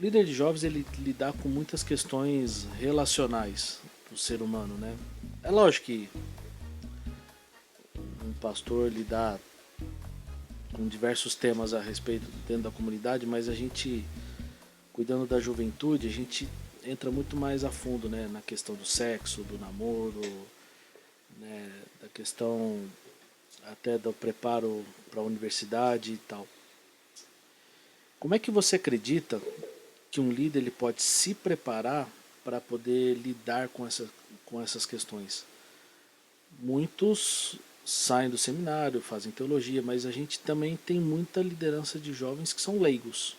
líder de jovens, ele lidar com muitas questões relacionais do ser humano, né? É lógico que um pastor lidar com diversos temas a respeito dentro da comunidade, mas a gente, cuidando da juventude, a gente entra muito mais a fundo, né, na questão do sexo, do namoro, né, da questão até do preparo para a universidade e tal. Como é que você acredita que um líder ele pode se preparar para poder lidar com essas questões? Muitos saem do seminário, fazem teologia, mas a gente também tem muita liderança de jovens que são leigos.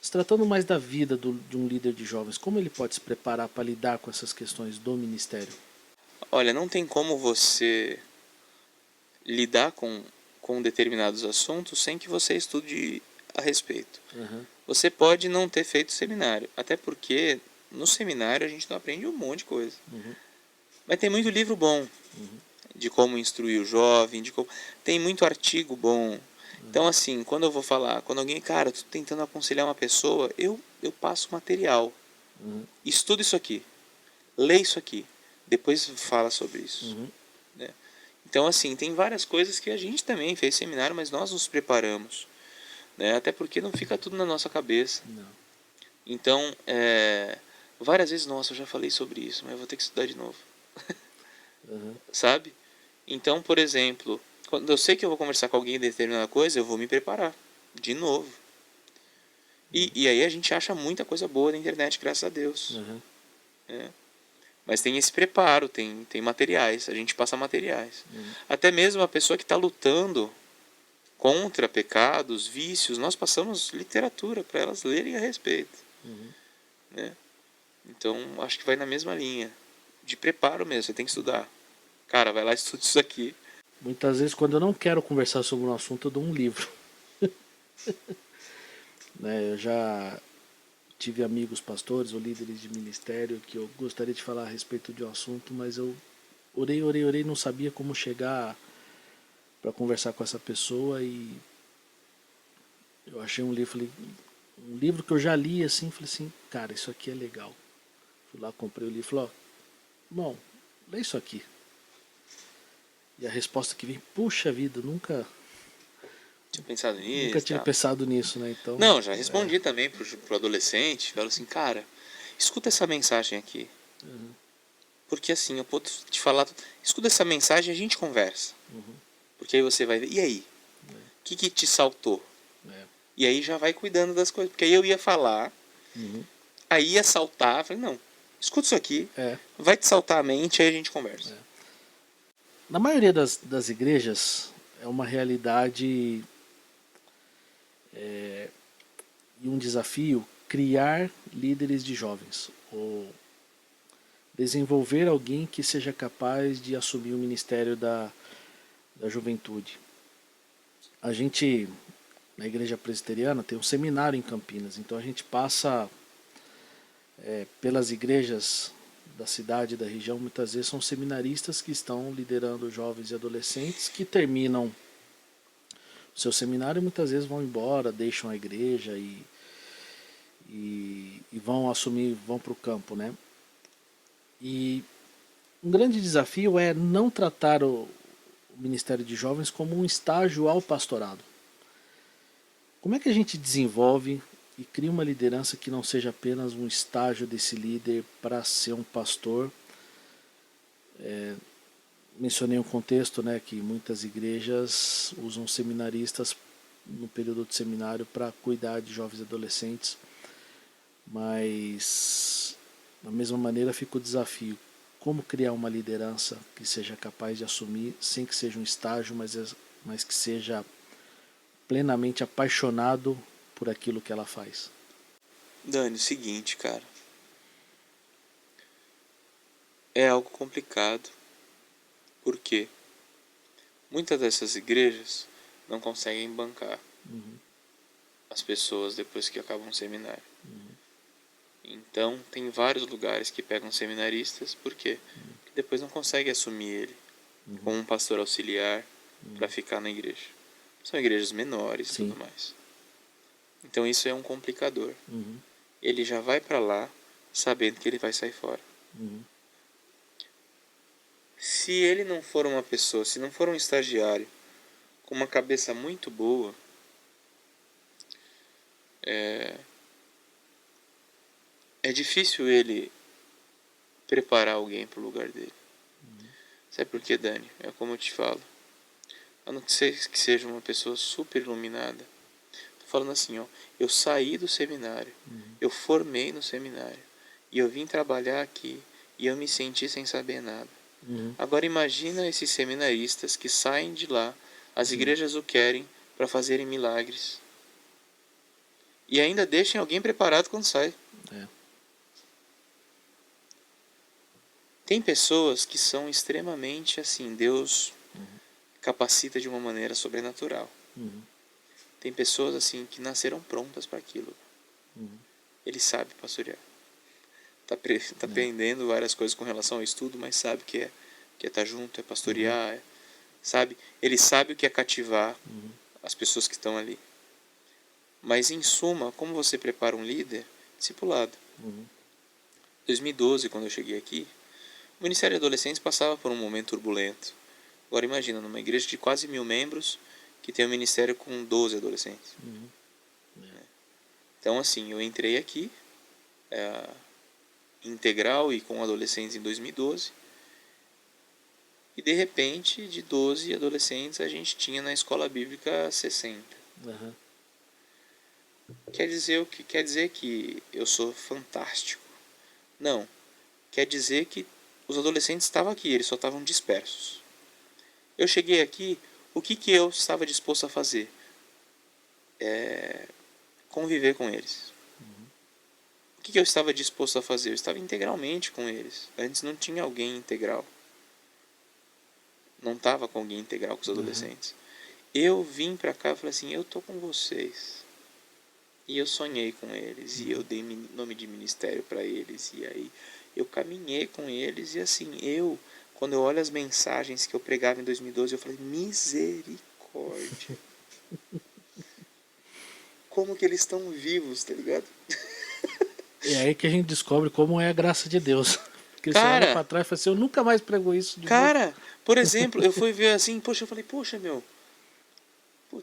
Se tratando mais da vida de um líder de jovens, como ele pode se preparar para lidar com essas questões do ministério? Olha, não tem como você lidar com determinados assuntos sem que você estude a respeito. Uhum. Você pode não ter feito seminário, até porque no seminário a gente não aprende um monte de coisa. Uhum. Mas tem muito livro bom de como instruir o jovem, tem muito artigo bom. Então, assim, quando eu vou falar, quando alguém, cara, eu tô tentando aconselhar uma pessoa, eu passo material. Uhum. Estuda isso aqui, lê isso aqui, depois fala sobre isso. Uhum. Né? Então, assim, tem várias coisas que a gente também fez seminário, mas nós nos preparamos. Né? Até porque não fica tudo na nossa cabeça. Não. Então, várias vezes, nossa, eu já falei sobre isso, mas eu vou ter que estudar de novo. Uhum. Sabe? Então, por exemplo, quando eu sei que eu vou conversar com alguém de determinada coisa, eu vou me preparar de novo. E aí a gente acha muita coisa boa na internet, graças a Deus. Uhum. Né? Mas tem esse preparo, tem materiais, a gente passa materiais. Uhum. Até mesmo a pessoa que está lutando contra pecados, vícios, nós passamos literatura para elas lerem a respeito. Uhum. Né? Então, acho que vai na mesma linha. De preparo mesmo, você tem que estudar. Cara, vai lá e estuda isso aqui. Muitas vezes, quando eu não quero conversar sobre um assunto, eu dou um livro. Né? Eu já tive amigos pastores ou líderes de ministério que eu gostaria de falar a respeito de um assunto, mas eu orei, não sabia como chegar para conversar com essa pessoa e eu achei um livro, falei, um livro que eu já li assim, falei assim, cara, isso aqui é legal. Fui lá, comprei o livro, falei, ó, bom, lê isso aqui. E a resposta que vem, puxa vida, Tinha pensado nunca nisso, tinha tá? pensado nisso, né? Então, Não, já respondi também pro adolescente. Falo assim, cara, escuta essa mensagem aqui. uhum. Porque assim, eu posso te falar, escuta essa mensagem e a gente conversa. Uhum. Porque aí você vai ver, e aí? O que te saltou? É. E aí já vai cuidando das coisas. Porque aí eu ia falar, Uhum. aí ia saltar, falei, não, escuta isso aqui, É. vai te saltar a mente, aí a gente conversa. Na maioria das igrejas é uma realidade e um desafio criar líderes de jovens ou desenvolver alguém que seja capaz de assumir o ministério da juventude. A gente, na igreja presbiteriana, tem um seminário em Campinas, então a gente passa pelas igrejas da cidade, da região, muitas vezes são seminaristas que estão liderando jovens e adolescentes que terminam o seu seminário e muitas vezes vão embora, deixam a igreja e vão assumir, vão para o campo, né? E um grande desafio é não tratar o Ministério de Jovens como um estágio ao pastorado. Como é que a gente desenvolve e cria uma liderança que não seja apenas um estágio desse líder para ser um pastor? Mencionei um contexto, né, que muitas igrejas usam seminaristas no período de seminário para cuidar de jovens e adolescentes, mas da mesma maneira fica o desafio: como criar uma liderança que seja capaz de assumir, sem que seja um estágio, mas que seja plenamente apaixonado por aquilo que ela faz. Dani, o seguinte, cara, é algo complicado. Por quê? Muitas dessas igrejas não conseguem bancar as pessoas depois que acabam o seminário. Então, tem vários lugares que pegam seminaristas, por quê? Porque depois não conseguem assumir ele como um pastor auxiliar para ficar na igreja. São igrejas menores e Sim. tudo mais. Então, isso é um complicador. ele já vai para lá sabendo que ele vai sair fora. Uhum. Se ele não for uma pessoa, se não for um estagiário com uma cabeça muito boa, é difícil ele preparar alguém para o lugar dele. Sabe por quê, Dani? É como eu te falo. A não ser que seja uma pessoa super iluminada. Tô falando assim, ó. Eu saí do seminário. Eu formei no seminário. E eu vim trabalhar aqui. E eu me senti sem saber nada. Agora imagina esses seminaristas que saem de lá. As igrejas o querem para fazerem milagres. E ainda deixem alguém preparado quando sai. É. Tem pessoas que são extremamente assim, Deus capacita de uma maneira sobrenatural. Tem pessoas assim que nasceram prontas para aquilo. Ele sabe pastorear. Tá aprendendo várias coisas com relação ao estudo, mas sabe que é estar junto, é pastorear, sabe? Ele sabe o que é cativar as pessoas que estão ali. Mas em suma, como você prepara um líder? Discipulado. 2012, quando eu cheguei aqui, o Ministério de Adolescentes passava por um momento turbulento. Agora imagina, numa igreja de quase 1000 membros, que tem um ministério com 12 adolescentes. Então assim, eu entrei aqui, integral e com adolescentes em 2012, e de repente, de 12 adolescentes, a gente tinha na escola bíblica 60. Quer dizer que eu sou fantástico? Não. Quer dizer que os adolescentes estavam aqui, eles só estavam dispersos. Eu cheguei aqui, o que eu estava disposto a fazer? Conviver com eles. O que eu estava disposto a fazer? Eu estava integralmente com eles. Antes não tinha alguém integral. Não estava com alguém integral com os adolescentes. Eu vim para cá e falei assim, eu tô com vocês. E eu sonhei com eles. E eu dei nome de ministério para eles. E aí eu caminhei com eles. E assim, quando eu olho as mensagens que eu pregava em 2012, eu falei, misericórdia. Como que eles estão vivos, tá ligado? É aí que a gente descobre como é a graça de Deus. Porque você olha pra trás e fala assim, eu nunca mais prego isso de novo. Por exemplo, eu fui ver assim, eu falei, poxa,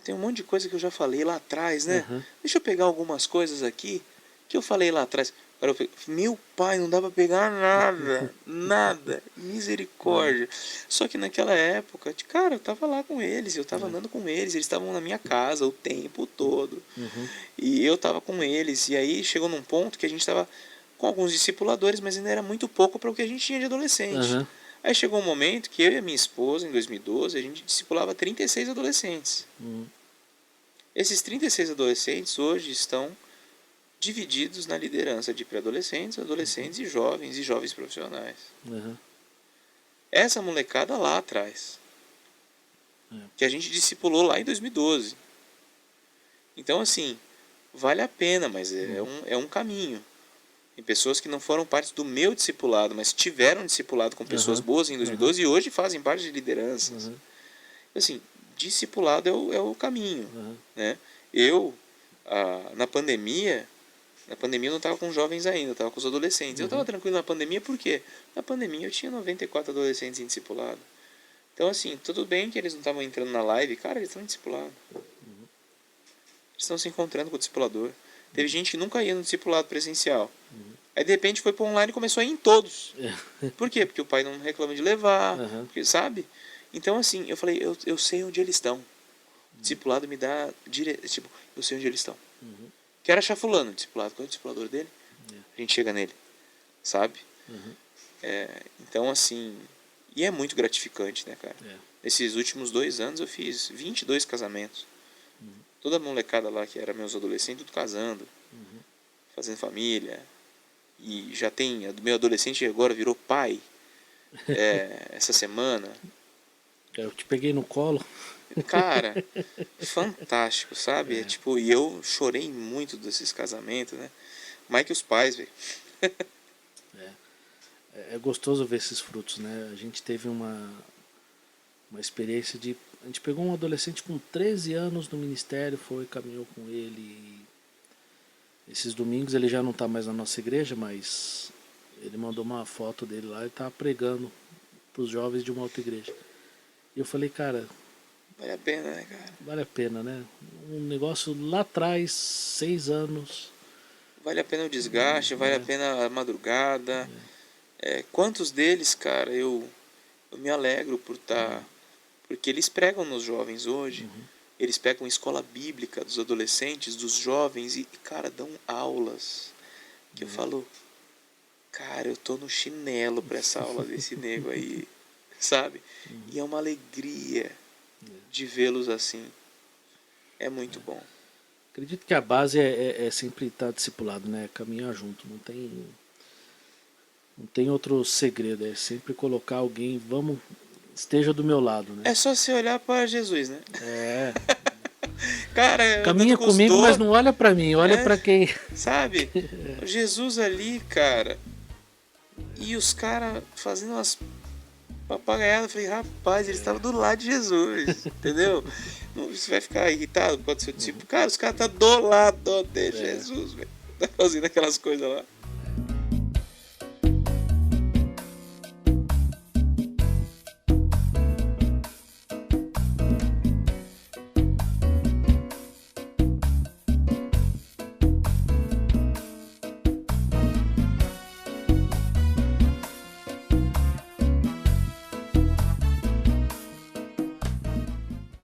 tem um monte de coisa que eu já falei lá atrás, né? Deixa eu pegar algumas coisas aqui que eu falei lá atrás. Agora meu pai, não dá pra pegar nada, nada, misericórdia. Só que naquela época, cara, eu tava lá com eles, eu tava andando com eles estavam na minha casa o tempo todo. E eu tava com eles, e aí chegou num ponto que a gente tava com alguns discipuladores, mas ainda era muito pouco para o que a gente tinha de adolescente. Aí chegou um momento que eu e a minha esposa, em 2012, a gente discipulava 36 adolescentes. Esses 36 adolescentes hoje estão divididos na liderança de pré-adolescentes, adolescentes e jovens profissionais. Essa molecada lá atrás, que a gente discipulou lá em 2012. Então assim, vale a pena, mas é um caminho. Tem pessoas que não foram parte do meu discipulado, mas tiveram discipulado com pessoas boas em 2012 e hoje fazem parte de lideranças. Assim, discipulado é o caminho. Né? Eu, na pandemia eu não estava com jovens ainda, eu estava com os adolescentes. Eu estava tranquilo na pandemia, por quê? Na pandemia eu tinha 94 adolescentes em discipulado. Então assim, tudo bem que eles não estavam entrando na live, cara, eles estão em discipulado. Eles estão se encontrando com o discipulador. Teve gente que nunca ia no discipulado presencial. Aí de repente foi para online e começou a ir em todos. Por quê? Porque o pai não reclama de levar, porque, sabe? Então assim, eu falei, eu sei onde eles estão. O discipulado me dá tipo, eu sei onde eles estão. Quero achar fulano, discipulado. Qual é o discipulador dele? A gente chega nele, sabe? Então assim, e é muito gratificante, né, cara? Nesses últimos 2 anos eu fiz 22 casamentos. Toda a molecada lá que era meus adolescentes, tudo casando, fazendo família. E já tem, meu adolescente agora virou pai essa semana. Eu te peguei no colo. Cara, fantástico, sabe? Tipo, e eu chorei muito desses casamentos, né? Mais que os pais, velho. É gostoso ver esses frutos, né? A gente teve uma experiência de... A gente pegou um adolescente com 13 anos no ministério, caminhou com ele Esses domingos ele já não está mais na nossa igreja, mas ele mandou uma foto dele lá e tá pregando para os jovens de uma outra igreja. E eu falei, cara, vale a pena, né, cara? vale a pena, né? Um negócio lá atrás, 6 anos. Vale a pena o desgaste, vale a pena a madrugada. Quantos deles, cara, eu me alegro por estar... Porque eles pregam nos jovens hoje. Eles pegam escola bíblica dos adolescentes, dos jovens e cara, dão aulas. Que eu falo, cara, eu tô no chinelo pra essa aula desse nego aí, sabe? E é uma alegria de vê-los assim. É muito bom. Acredito que a base é sempre estar discipulado, né? Caminhar junto. Não tem outro segredo. É sempre colocar alguém, esteja do meu lado, né? É só você olhar para Jesus, né? É. Cara, Caminha comigo, mas não olha pra mim, olha pra quem. Sabe? Jesus ali, cara. E os caras fazendo umas papagaiadas. Eu falei, rapaz, eles estavam do lado de Jesus. Entendeu? Você vai ficar irritado, pode ser tipo, cara, os caras estão do lado de Jesus, velho. Tá fazendo aquelas coisas lá.